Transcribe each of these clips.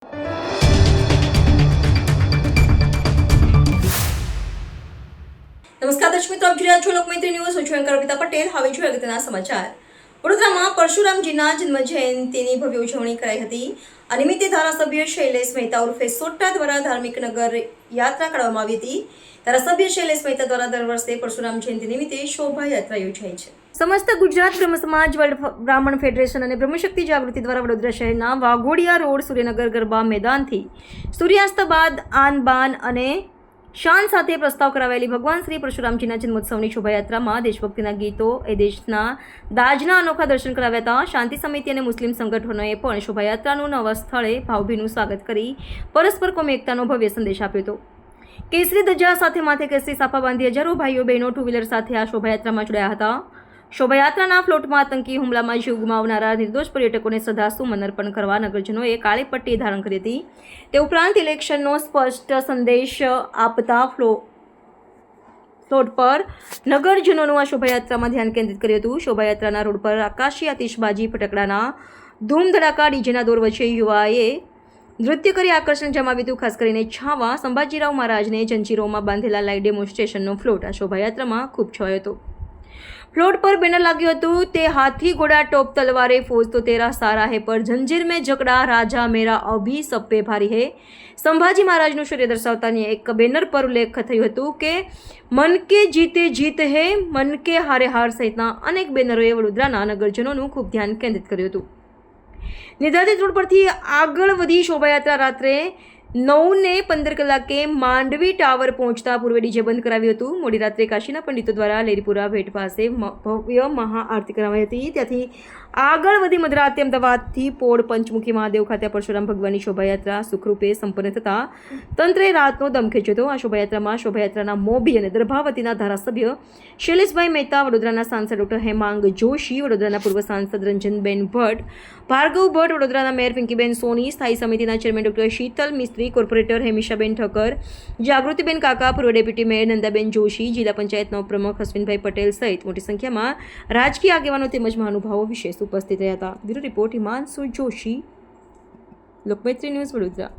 નમસ્કાર દર્શક મિત્રો, આપ જોઈ રહ્યા છો લોકમૈત્રી ન્યૂઝ. હું છું એન્કર અર્પિતા પટેલ. હવે જોઈએ અગત્યના સમાચાર. વડોદરામાં પરશુરામજીના જન્મ જયંતિની ભવ્ય ઉજવણી કરાઈ હતી. આ નિમિત્તે ધારાસભ્ય શૈલેષ મહેતા ઉર્ફે સોટા દ્વારા ધાર્મિક નગર યાત્રા કાઢવામાં આવી હતી. ધારાસભ્ય શૈલેષ મહેતા દ્વારા દર વર્ષે પરશુરામ જયંતિ નિમિત્તે શોભાયાત્રા યોજાય છે. સમસ્ત ગુજરાત બ્રહ્મ સમાજ, વર્લ્ડ બ્રાહ્મણ ફેડરેશન અને બ્રહ્મશક્તિ જાગૃતિ દ્વારા વડોદરા શહેરના વાઘોડિયા રોડ સૂર્યનગર ગરબા મેદાનથી સૂર્યાસ્ત બાદ આન બાન અને શાન સાથે પ્રસ્તાવ કરાવેલી ભગવાન શ્રી પરશુરામજીના જન્મોત્સવની શોભાયાત્રામાં દેશભક્તિના ગીતો એ દેશના દાજના અનોખા દર્શન કરાવ્યા હતા. શાંતિ સમિતિ અને મુસ્લિમ સંગઠનોએ પણ શોભાયાત્રાનું નવા સ્થળે ભાવભીનું સ્વાગત કરી પરસ્પર કોમી એકતાનો ભવ્ય સંદેશ આપ્યો હતો. કેસરી ધજા સાથે માથે કેસરી સાફા બાંધી હજારો ભાઈઓ બહેનો ટુ વ્હીલર સાથે આ શોભાયાત્રામાં જોડાયા હતા. શોભાયાત્રાના ફ્લોટમાં આતંકી હુમલામાં જીવ ગુમાવનારા નિર્દોષ પર્યટકોને શ્રદ્ધાસુમન અર્પણ કરવા નગરજનોએ કાળી પટ્ટી ધારણ કરી હતી. તે ઉપરાંત ઇલેક્શનનો સ્પષ્ટ સંદેશ આપતા ફ્લોટ પર નગરજનોનું આ શોભાયાત્રામાં ધ્યાન કેન્દ્રિત કર્યું હતું. શોભાયાત્રાના રોડ પર આકાશી આતિશબાજી, ફટાકડાના ધૂમ ધડાકા, ડીજેના દોર વચ્ચે યુવાએ નૃત્ય કરી આકર્ષણ જમાવ્યું હતું. ખાસ કરીને છાવા સંભાજીરાવ મહારાજને જંજીરોમાં બાંધેલા લાઇવ ડેમોન્સ્ટ્રેશનનો ફ્લોટ આ શોભાયાત્રામાં ખૂબ છવાયો હતો. ફ્લોટ પર બેનર લાગ્યું હતું, તે હાથી ઘોડા ટોપ તલવારે ફौज તો તેરા સારા હે, પર જંજીર में જકડા રાજા મેરા અભી સબ पे ભારી હે. સંભાજી મહારાજનું શૌર્ય દર્શાવતાની એક બેનર પર ઉલ્લેખ થયું હતું કે મન કે જીતે જીત હે, મન કે હારે હાર સહિતના અનેક બેનરોએ વડોદરાના નગરજનોનું ખૂબ ધ્યાન કેન્દ્રિત કર્યું હતું. નિર્ધારિત રોડ પરથી આગળ વધી શોભાયાત્રા રાત્રે 9:15 કલાકે માંડવી ટાવર પહોંચતા પૂર્વે ડીજે બંધ કરાવ્યું હતું. મોડી રાત્રે કાશીના પંડિતો દ્વારા લેરીપુરા ભેટ પાસે ભવ્ય મહાઆરતી કરાવાઈ હતી. ત્યાંથી આગળ વધી મધરાતે અમદાવાદથી પોળ પંચમુખી મહાદેવ ખાતે પરશુરામ ભગવાનની શોભાયાત્રા સુખરૂપે સંપન્ન થતાં તંત્રે રાતનો દમ ખેંચ્યો હતો. આ શોભાયાત્રાના મોભી અને દર્ભાવતીના ધારાસભ્ય શૈલેષભાઈ મહેતા, વડોદરાના સાંસદ ડોક્ટર હેમાંગ જોશી, વડોદરાના પૂર્વ સાંસદ રંજનબેન ભટ્ટ, ભાર્ગવ ભટ્ટ, વડોદરાના મેયર પિંકીબેન સોની, સ્થાયી સમિતિના ચેરમેન ડોક્ટર શીતલ મિસ્ત્રી, કોર્પોરેટર હેમિશાબેન ઠક્કર, જાગૃતિબેન કાકા, પૂર્વ ડેપ્યુટી મેયર નંદાબેન જોશી, જિલ્લા પંચાયતના પ્રમુખ અશ્વિનભાઈ પટેલ સહિત મોટી સંખ્યામાં રાજકીય આગેવાનો તેમજ મહાનુભાવો વિશેષ ઉપસ્થિત રહ્યા હતા. Bureau report Himanshu Joshi, Lokmaitri news, Vadodara.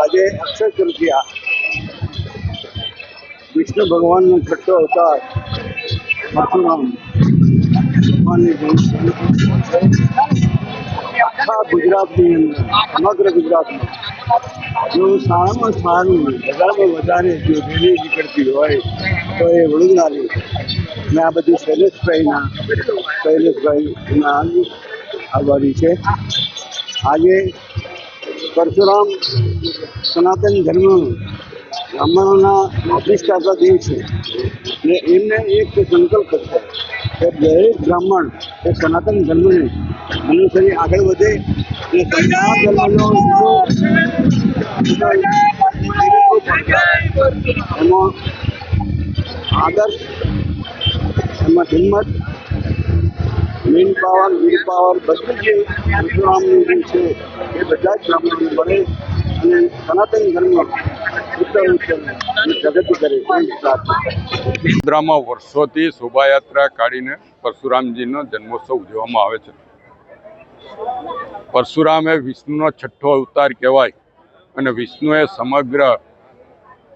આજે અક્ષય તૃતીયા, વિષ્ણુ ભગવાનનો છઠ્ઠો અવતાર પરશુરામ ભગવાનની જયંતિ આખા ગુજરાતની અંદર, સમગ્ર ગુજરાતમાં જો સારામાં સારું, વધારેમાં વધારે જો રેલી નીકળતી હોય તો એ વડોદરાની. મેં આ બધી શૈલેષભાઈના આભારી છે. આજે પરશુરામ સનાતન ધર્મ બ્રાહ્મણોના પ્રતિષ્ઠાતા દેવ છે ને એમને એક સંકલ્પ છે કે દરેક બ્રાહ્મણ એ સનાતન ધર્મને અનુસરી આગળ વધે અને સનાતન ધર્મનો એમાં આદર્શ, એમાં હિંમત, મેન પાવર, વીર પાવર બધું જે પરશુરામનું જે છે એ બધા જ બ્રાહ્મણોને મળે અને સનાતન ધર્મ વડોદરામાં વર્ષોથી શોભાયાત્રા કાઢીને પરશુરામજીનો જન્મોત્સવ ઉજવવામાં આવે છે. પરશુરામ એ વિષ્ણુનો છઠ્ઠો અવતાર કહેવાય અને વિષ્ણુ એ સમગ્ર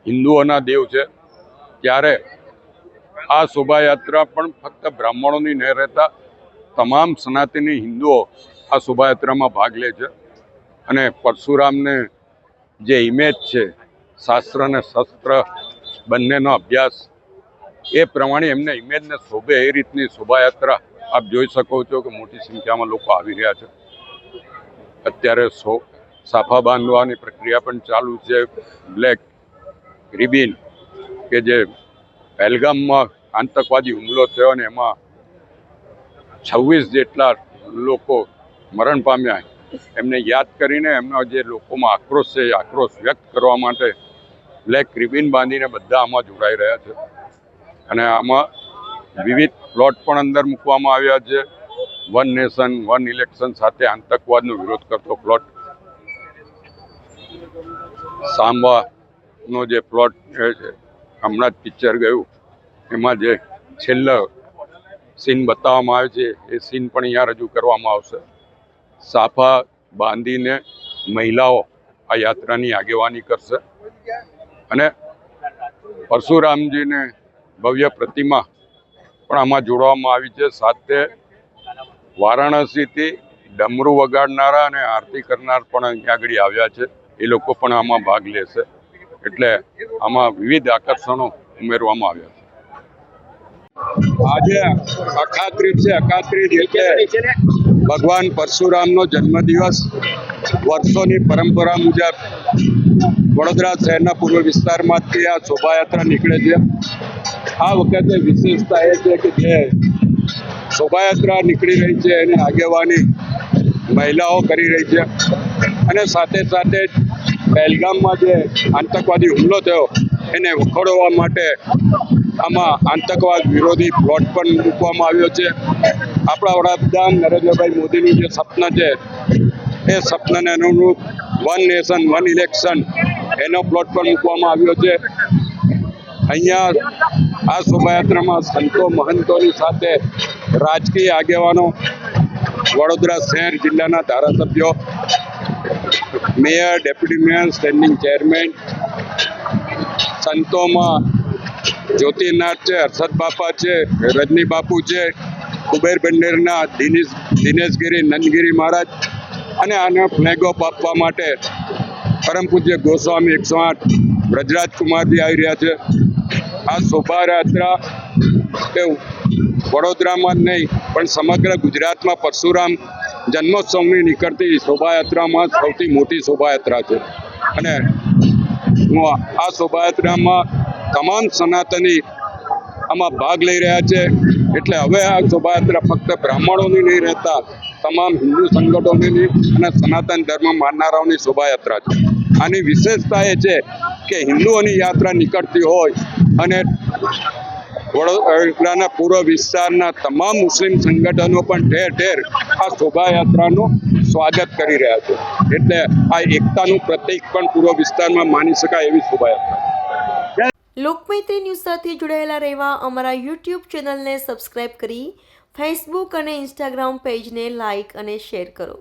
હિન્દુઓના દેવ છે. ત્યારે આ શોભાયાત્રા પણ ફક્ત બ્રાહ્મણોની નહીં રહેતા તમામ સનાતની હિન્દુઓ આ શોભાયાત્રામાં ભાગ લે છે. અને પરશુરામને જે ઇમેજ છે, શાસ્ત્ર અને શસ્ત્ર બંનેનો અભ્યાસ, એ પ્રમાણે એમને ઇમેજને શોભે એ રીતની શોભાયાત્રા આપ જોઈ શકો છો કે મોટી સંખ્યામાં લોકો આવી રહ્યા છે. અત્યારે સાફા બાંધવાની પ્રક્રિયા પણ ચાલુ છે. બ્લેક રિબિન કે જે પહેલગામમાં આતંકવાદી હુમલો થયો અને એમાં 26 જેટલા લોકો મરણ પામ્યા, એમને યાદ કરીને એમના જે લોકોમાં આક્રોશ છે એ આક્રોશ વ્યક્ત કરવા માટે બ્લેક રિબિન બાંધીને બધા આમાં જોડાઈ રહ્યા છે. અને આમાં વિવિધ પ્લોટ પણ અંદર મૂકવામાં આવ્યા છે. વન નેશન વન ઇલેક્શન સાથે આતંકવાદનો વિરોધ કરતો પ્લોટ, સાંબા નો જે પ્લોટ હમણાં જ પિક્ચર ગયું એમાં જે છેલ્લો સીન બતાવવામાં આવે છે એ સીન પણ અહીંયા રજૂ કરવામાં આવશે. સાફા બાંધીને મહિલાઓ આ યાત્રાની આગેવાની કરશે અને પરશુરામજીને ભવ્ય પ્રતિમા પણ આમાં જોડવામાં આવી છે. સાથે વારાણસીથી ડમરું વગાડનારા અને આરતી કરનાર પણ અહીંયા આગળ આવ્યા છે. એ લોકો પણ આમાં ભાગ લેશે. એટલે આમાં વિવિધ આકર્ષણો ઉમેરવામાં આવ્યા છે. આજે અખાત્રીજ છે. અખાત્રીજ એટલે ભગવાન પરશુરામનો જન્મદિવસ. વર્ષોની પરંપરા મુજબ વડોદરા શહેરના પૂર્વ વિસ્તારમાંથી આ શોભાયાત્રા નીકળે છે. આ વખતે વિશેષતા એ છે કે જે શોભાયાત્રા નીકળી રહી છે એની આગેવાની મહિલાઓ કરી રહી છે અને સાથે સાથે પહેલગામમાં જે આતંકવાદી હુમલો થયો એને વખોડવા માટે આમાં આતંકવાદ વિરોધી પ્લોટ પણ મૂકવામાં આવ્યો છે. આપણા વડાપ્રધાન નરેન્દ્રભાઈ મોદીનું જે સપના છે એ સપનાને અનુરૂપ વન નેશન વન ઇલેક્શન એનો પ્લોટ પણ મૂકવામાં આવ્યો છે. અહીંયા આ શોભાયાત્રામાં સંતો મહંતોની સાથે રાજકીય આગેવાનો, વડોદરા શહેર જિલ્લાના ધારાસભ્યો, mayor, deputy mayor, standing chairman, સંતોમાં જ્યોતિનાથ છે, હર્ષદ બાપા છે, રજની બાપુ છે, કુબેર બંડેરના દિનેશગીરી નંદગીરી મહારાજ અને આને ફ્લેગ ઓફ આપવા માટે પરમ પૂજ્ય ગોસ્વામી 108 બ્રજરાજ કુમારજી આવી રહ્યા છે. આ શોભાયાત્રા એ વડોદરામાં જ નહીં પણ સમગ્ર ગુજરાતમાં પરશુરામ જન્મોત્સવની નીકળતી શોભાયાત્રામાં સૌથી મોટી શોભાયાત્રા છે અને આ શોભાયાત્રામાં તમામ સનાતની આમાં ભાગ લઈ રહ્યા છે. એટલે હવે આ શોભાયાત્રા ફક્ત બ્રાહ્મણોની નહીં રહેતા તમામ હિન્દુ સંગઠનોની અને સનાતન ધર્મ માનનારાઓની શોભાયાત્રા છે. આની વિશેષતા એ છે કે હિન્દુઓની યાત્રા નીકળતી હોય અને વડોદરાના પૂર્વ વિસ્તારના તમામ મુસ્લિમ સંગઠનો પણ ઠેર ઠેર આ શોભાયાત્રાનું સ્વાગત કરી રહ્યા છે. એટલે આ એકતાનું પ્રતીક પણ પૂર્વ વિસ્તારમાં માની શકાય એવી શોભાયાત્રા. લોકમૈત્રી ન્યૂઝ સાથે જોડાયેલા રહેવા અમારા યુટ્યુબ ચેનલને સબસ્ક્રાઇબ કરી ફેસબુક અને ઇન્સ્ટાગ્રામ પેજને લાઇક અને શેર કરો.